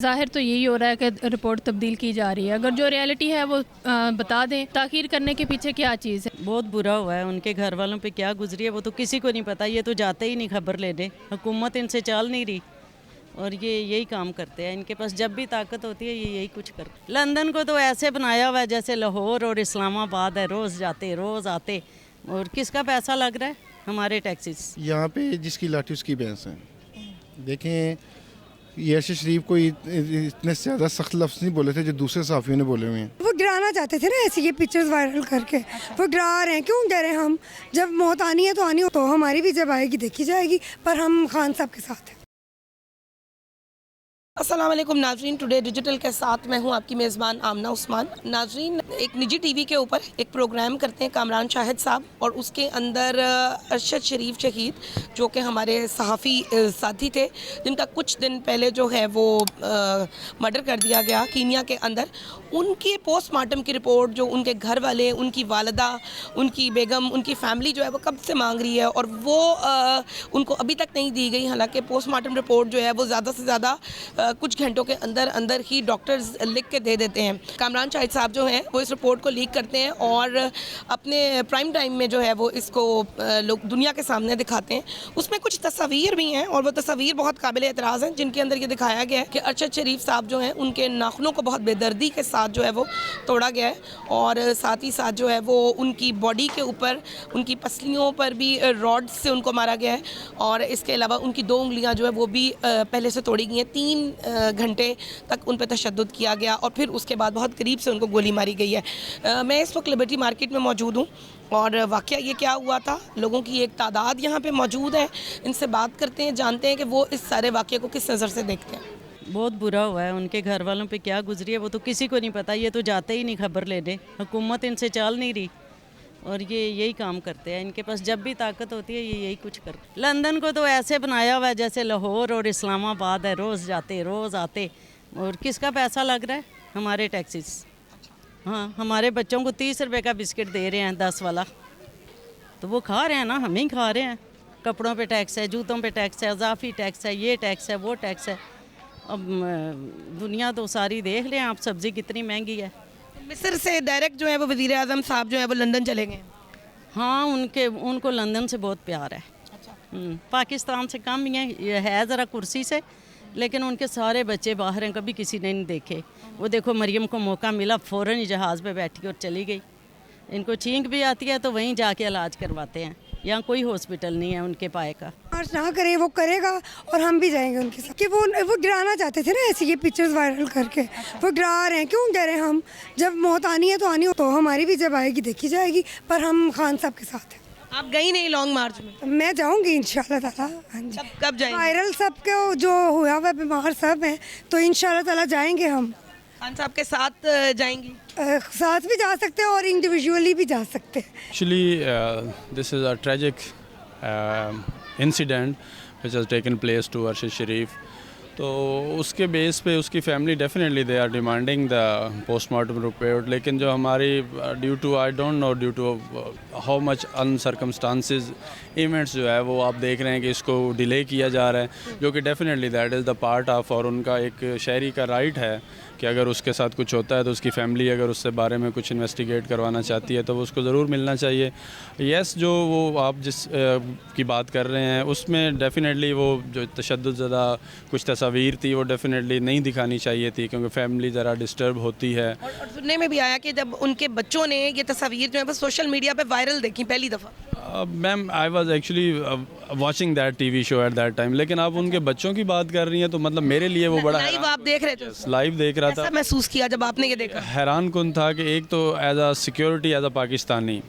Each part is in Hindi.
ज़ाहिर तो यही हो रहा है कि रिपोर्ट तब्दील की जा रही है। अगर जो रियलिटी है वो बता दें, ताख़ीर करने के पीछे क्या चीज़ है। बहुत बुरा हुआ है, उनके घर वालों पे क्या गुजरी है वो तो किसी को नहीं पता। ये तो जाते ही नहीं खबर लेने, हुकूमत इनसे चाल नहीं रही और ये यही काम करते हैं। इनके पास जब भी ताकत होती है ये यही कुछ करते। लंदन को तो ऐसे बनाया हुआ है जैसे लाहौर और इस्लामाबाद है, रोज़ जाते रोज़ आते। और किसका पैसा लग रहा है? हमारे टैक्सीज। यहाँ पे जिसकी लाठी उसकी भैंस है। देखें, ये अर्शद शरीफ को इतने से ज़्यादा सख्त लफ्ज़ नहीं बोले थे जो दूसरे सहाफ़ियों ने बोले हुए हैं। वो डराना चाहते थे ना, ऐसे ये पिक्चर्स वायरल करके वो डरा रहे हैं। क्यों डरे हम? जब मौत आनी है तो आनी हो, तो हमारी भी जब आएगी देखी जाएगी, पर हम खान साहब के साथ हैं। अस्सलाम वालेकुम नाजरीन, टुडे डिजिटल के साथ मैं हूं आपकी मेज़बान आमना उस्मान। नाजरीन, एक निजी टीवी के ऊपर एक प्रोग्राम करते हैं कामरान शाहिद साहब, और उसके अंदर अरशद शरीफ शहीद जो कि हमारे सहाफ़ी साथी थे, जिनका कुछ दिन पहले जो है वो मर्डर कर दिया गया कीनिया के अंदर, उनके पोस्टमार्टम की रिपोर्ट जो उनके घर वाले, उनकी वालदा, उनकी बेगम, उनकी फ़ैमिली जो है वो कब से मांग रही है और वो उनको अभी तक नहीं दी गई। हालांकि पोस्टमार्टम रिपोर्ट जो है वो ज़्यादा से ज़्यादा कुछ घंटों के अंदर अंदर ही डॉक्टर्स लिख के दे देते हैं। कामरान शाहिद साहब जो हैं वो इस रिपोर्ट को लीक करते हैं और अपने प्राइम टाइम में जो है वो इसको लोग दुनिया के सामने दिखाते हैं। उसमें कुछ तस्वीर भी हैं और वो तस्वीर बहुत काबिल एतराज़ हैं, जिनके अंदर ये दिखाया गया है कि अरशद शरीफ साहब जो हैं उनके नाखूनों को बहुत बेदर्दी के साथ जो है वो तोड़ा गया है, और साथ ही साथ जो है वो उनकी बॉडी के ऊपर, उनकी पसलियों पर भी रॉड से उनको मारा गया है, और इसके अलावा उनकी 2 उंगलियां जो है वो भी पहले से तोड़ी गई हैं। 3 घंटे तक उन पर तशद्दुद किया गया और फिर उसके बाद बहुत करीब से उनको गोली मारी गई है। मैं इस वक्त लिबर्टी मार्केट में मौजूद हूँ और वाक़या ये क्या हुआ था, लोगों की एक तादाद यहाँ पे मौजूद है। इनसे बात करते हैं, जानते हैं कि वो इस सारे वाक़े को किस नज़र से देखते हैं। बहुत बुरा हुआ है, उनके घर वालों पे क्या गुजरी है वो तो किसी को नहीं पता। ये तो जाते ही नहीं खबर लेने, हुकूमत इनसे चाल नहीं रही और ये यही काम करते हैं। इनके पास जब भी ताकत होती है ये यही कुछ करते। लंदन को तो ऐसे बनाया हुआ है जैसे लाहौर और इस्लामाबाद है, रोज़ जाते रोज़ आते। और किसका पैसा लग रहा है? हमारे टैक्सीज। हाँ, हमारे बच्चों को 30 रुपये का बिस्किट दे रहे हैं 10 वाला, तो वो खा रहे हैं ना, हम ही खा रहे हैं। कपड़ों पे टैक्स है, जूतों पे टैक्स है, इजाफी टैक्स है, ये टैक्स है, वो टैक्स है। अब दुनिया तो सारी देख लें आप, सब्ज़ी कितनी महंगी है। मिस्र से डायरेक्ट जो है वो वज़ीर आज़म साहब जो है वो लंदन चले गए। हाँ, उनको लंदन से बहुत प्यार है। पाकिस्तान से कम ही है ज़रा कुर्सी से, लेकिन उनके सारे बच्चे बाहर हैं, कभी किसी ने नहीं देखे। वो देखो, मरियम को मौका मिला, फ़ौरन ही जहाज़ पे बैठी और चली गई। इनको छींक भी आती है तो वहीं जाके इलाज करवाते हैं, यहाँ कोई हॉस्पिटल नहीं है उनके पाए का। मार्च ना करे, वो करेगा और हम भी जाएंगे उनके साथ। कि वो डराना चाहते थे ना, ऐसे ये पिक्चर्स वायरल करके वो डरा रहे हैं। क्यों डरे हम? जब मौत आनी है तो आनी हो, तो हमारी भी जब आएगी देखी जाएगी, पर हम खान साहब के साथ हैं। आप गई नहीं लॉन्ग मार्च में? मैं जाऊंगी इंशाल्लाह ताला। हाँ जी। कब जाएंगे? वायरल सबके जो हुआ हुआ बीमार सब हैं, तो इंशाल्लाह ताला जाएंगे हम। खान साहब के साथ जाएंगी? साथ भी जा सकते हैं और इंडिविजुअली भी जा सकते हैं। Actually, this is a tragic incident which has taken place to Arshad Sharif. तो उसके बेस पे उसकी family definitely they are demanding the postmortem report, लेकिन जो हमारी due to I don't know due to how much uncircumstances events जो है वो आप देख रहे हैं कि इसको डिले किया जा रहा है, जो कि definitely that is the part of, और उनका एक शहरी का राइट है कि अगर उसके साथ कुछ होता है तो उसकी फैमिली अगर उससे बारे में कुछ इन्वेस्टिगेट करवाना चाहती है तो वो उसको ज़रूर मिलना चाहिए। यस, जो वो आप जिस की बात कर रहे हैं उसमें डेफिनेटली वो जो तशद्दुद ज़्यादा कुछ तस्वीर थी वो डेफिनेटली नहीं दिखानी चाहिए थी, क्योंकि फैमिली ज़रा डिस्टर्ब होती है। और सुनने में भी आया कि जब उनके बच्चों ने ये तस्वीर जो है वो सोशल मीडिया पे वायरल देखी पहली दफ़ा। Ma'am, I was actually watching that TV show at that time, लेकिन आप उनके बच्चों की बात कर रही हैं तो मतलब मेरे लिए वो बड़ा लाइव आप देख रहे थे? लाइव देख रहा था। कैसा महसूस किया जब आपने ये देखा? हैरान कुन था कि एक तो as a security, as a Pakistani,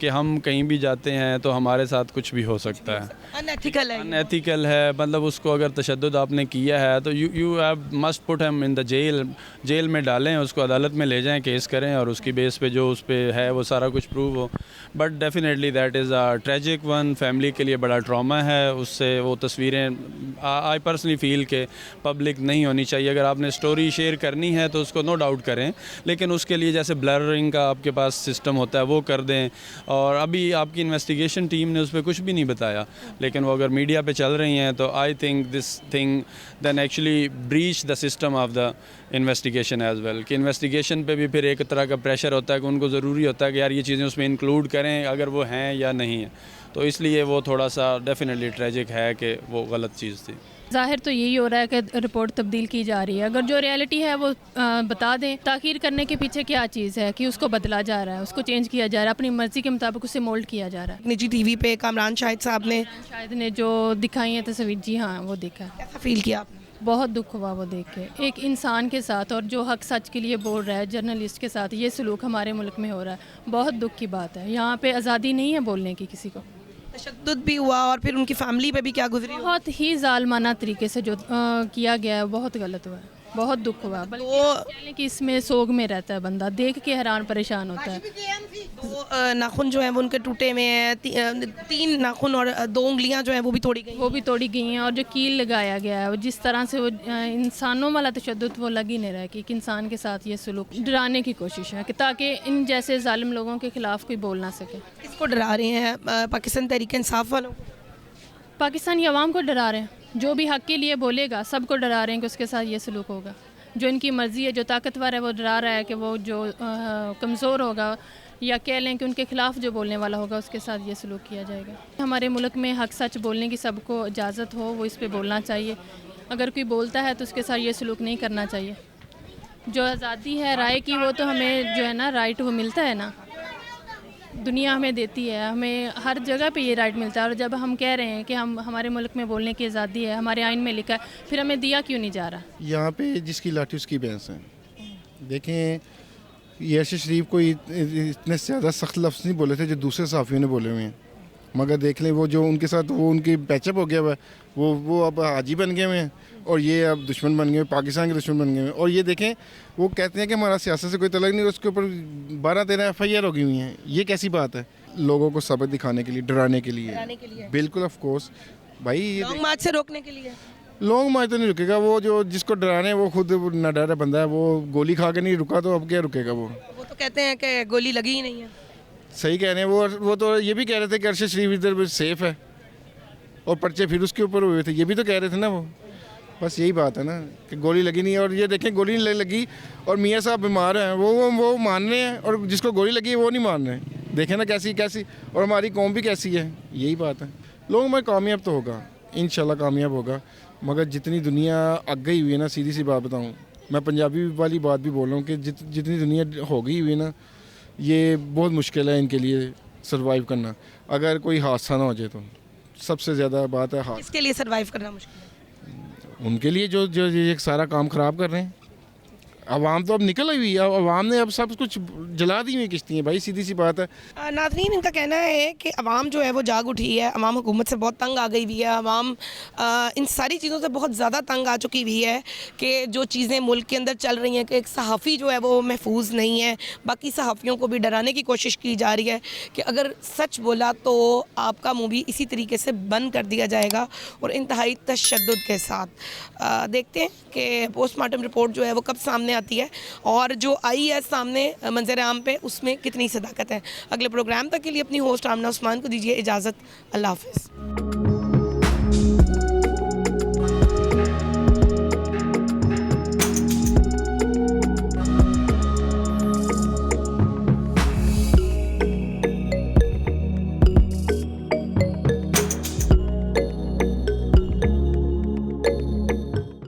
कि हम कहीं भी जाते हैं तो हमारे साथ कुछ भी हो सकता है। अनएथिकल है। अनएथिकल है, मतलब उसको अगर तशद्दुद आपने किया है तो you have must put him in the jail में डालें, उसको अदालत में ले जाएं, केस करें और उसकी बेस पे जो उस पर है वो सारा कुछ प्रूव हो। But definitely that is a tragic one, family के लिए बड़ा ट्रॉमा है। उससे वो तस्वीरें आई पर्सनली फ़ील के पब्लिक नहीं होनी चाहिए। अगर आपने स्टोरी शेयर करनी है तो उसको नो डाउट करें, लेकिन उसके लिए जैसे ब्लरिंग का आपके पास सिस्टम होता है वो कर दें। और अभी आपकी इन्वेस्टिगेशन टीम ने उस पर कुछ भी नहीं बताया, लेकिन वो अगर मीडिया पे चल रही हैं तो I think this thing then actually breach the system of the investigation as well. कि इन्वेस्टिगेशन पे भी फिर एक तरह का प्रेशर होता है कि उनको ज़रूरी होता है कि यार ये चीज़ें उसमें इंक्लूड करें अगर वो हैं या नहीं है। तो इसलिए वो थोड़ा सा डेफिनेटली ट्रेजिक है कि वो गलत चीज़ थी। ज़ाहिर तो यही हो रहा है कि रिपोर्ट तब्दील की जा रही है। अगर जो रियलिटी है वो बता दें। ताख़ीर करने के पीछे क्या चीज़ है कि उसको बदला जा रहा है, उसको चेंज किया जा रहा है, अपनी मर्ज़ी के मुताबिक उसे मोल्ड किया जा रहा है। निजी टीवी पे कामरान शाहिद साहब ने शायद ने जो दिखाई है तस्वीर, जी हाँ वो देखा है। कैसा फील किया आपने? बहुत दुख हुआ वो देख के। एक इंसान के साथ और जो हक सच के लिए बोल रहा है, जर्नलिस्ट के साथ ये सलूक हमारे मुल्क में हो रहा है। बहुत दुख की बात है। यहाँ पे आज़ादी नहीं है बोलने की किसी को। तशद्दुद भी हुआ और फिर उनकी फैमिली पे भी क्या गुजरी होगी? बहुत ही जालमाना तरीके से जो किया गया है बहुत गलत हुआ है, बहुत दुख हुआ। बल्कि कह लें कि इसमें सोग में रहता है बंदा, देख के हैरान परेशान होता है। तो नाखून जो हैं वो उनके टूटे हुए हैं, 3 नाखून और 2 उंगलियां जो हैं वो भी तोड़ी गई। वो भी तोड़ी गई हैं और जो कील लगाया गया है वो जिस तरह से वो इंसानों वाला तशद्दुद वो लग ही नहीं रहा है कि एक इंसान के साथ ये सलूक डराने की कोशिश है कि ताकि इन जैसे जालिम लोगों के खिलाफ कोई बोल ना सके। किसको डरा रहे हैं? पाकिस्तान तहरीक इंसाफ वालों को? पाकिस्तानी अवाम को डरा रहे हैं। जो भी हक के लिए बोलेगा सबको डरा रहे हैं कि उसके साथ ये सलूक होगा। जो इनकी मर्ज़ी है, जो ताकतवर है वो डरा रहा है कि वो जो कमज़ोर होगा या कह लें कि उनके ख़िलाफ़ जो बोलने वाला होगा उसके साथ ये सलूक किया जाएगा। हमारे मुल्क में हक सच बोलने की सबको इजाज़त हो, वो इस पे बोलना चाहिए। अगर कोई बोलता है तो उसके साथ ये सलूक नहीं करना चाहिए। जो आज़ादी है राय की वो तो हमें जो है ना राइट वो मिलता है ना, दुनिया हमें देती है, हमें हर जगह पे ये राइट मिलता है। और जब हम कह रहे हैं कि हमारे मुल्क में बोलने की आज़ादी है, हमारे आइन में लिखा है, फिर हमें दिया क्यों नहीं जा रहा? यहाँ पे जिसकी लाठी उसकी भैंस है। देखें, ये अर्शद शरीफ कोई इतने ज़्यादा सख्त लफ्ज़ नहीं बोले थे जो दूसरे सहाफ़ियों ने बोले हुए हैं, मगर देख लें वो जो उनके साथ वो उनकी पैचअप हो गया हुआ है, वो अब हाजी बन गए हुए हैं और ये अब दुश्मन बन गए, पाकिस्तान के दुश्मन बन गए हैं। और ये देखें वो कहते हैं कि हमारा सियासत से कोई तल्लुक़ नहीं, उसके ऊपर 12-13 FIR हो गई हुई हैं। ये कैसी बात है? लोगों को सबक दिखाने के लिए, डराने के लिए। बिल्कुल ऑफ कोर्स भाई, ये लॉन्ग मार्च से रोकने के लिए। लॉन्ग मार्च तो नहीं रुकेगा। वो जो जिसको डराने हैं वो खुद न डरा बंदा है। वो गोली खा के नहीं रुका तो अब क्या रुकेगा? वो तो कहते हैं कि गोली लगी ही नहीं है। सही कह रहे हैं। वो तो ये भी कह रहे थे कि अर्शद शरीफ इधर सेफ़ है और पर्चे फिर उसके ऊपर हुए थे, ये भी तो कह रहे थे ना वो। बस यही बात है ना कि गोली लगी नहीं। और ये देखें गोली नहीं लगी और मियाँ साहब बीमार हैं, वो मान रहे हैं, और जिसको गोली लगी है वो नहीं मान रहे हैं। देखें ना कैसी और हमारी कौम भी कैसी है। यही बात है। लोगों में कामयाब तो होगा, इंशाल्लाह कामयाब होगा, मगर जितनी दुनिया आग गई हुई है ना, सीधी सी बात बताऊँ, मैं पंजाबी वाली बात भी बोल रहा हूँ कि जितनी दुनिया हो गई हुई है ना, ये बहुत मुश्किल है इनके लिए सर्वाइव करना। अगर कोई हादसा ना हो जाए तो सबसे ज़्यादा बात है इसके लिए सर्वाइव करना मुश्किल है उनके लिए जो ये सारा काम ख़राब कर रहे हैं। अवाम तो अब निकल आई हुई है, अवाम ने अब सब कुछ जला दी हुई किश्ती हैं भाई, सीधी सी बात है। नाज़रीन, इनका कहना है कि अवाम जो है वो जाग उठी है, अवाम हुकूमत से बहुत तंग आ गई हुई है, अवाम इन सारी चीज़ों से बहुत ज़्यादा तंग आ चुकी हुई है कि जो चीज़ें मुल्क के अंदर चल रही हैं कि एक सहाफ़ी जो है वो महफूज नहीं है। बाकी सहाफ़ियों को भी डराने की कोशिश की जा रही है कि अगर सच बोला तो आपका मुँह भी इसी तरीके से बंद कर दिया जाएगा और इंतहाई तशद्दुद के साथ। देखते हैं कि पोस्टमार्टम रिपोर्ट जो है वो कब सामने आती है और जो आई है सामने मंजर आम पे उसमें कितनी सदाकत है। अगले प्रोग्राम तक के लिए अपनी होस्ट आमना उस्मान को दीजिए इजाज़त। अल्लाह हाफ़िज़।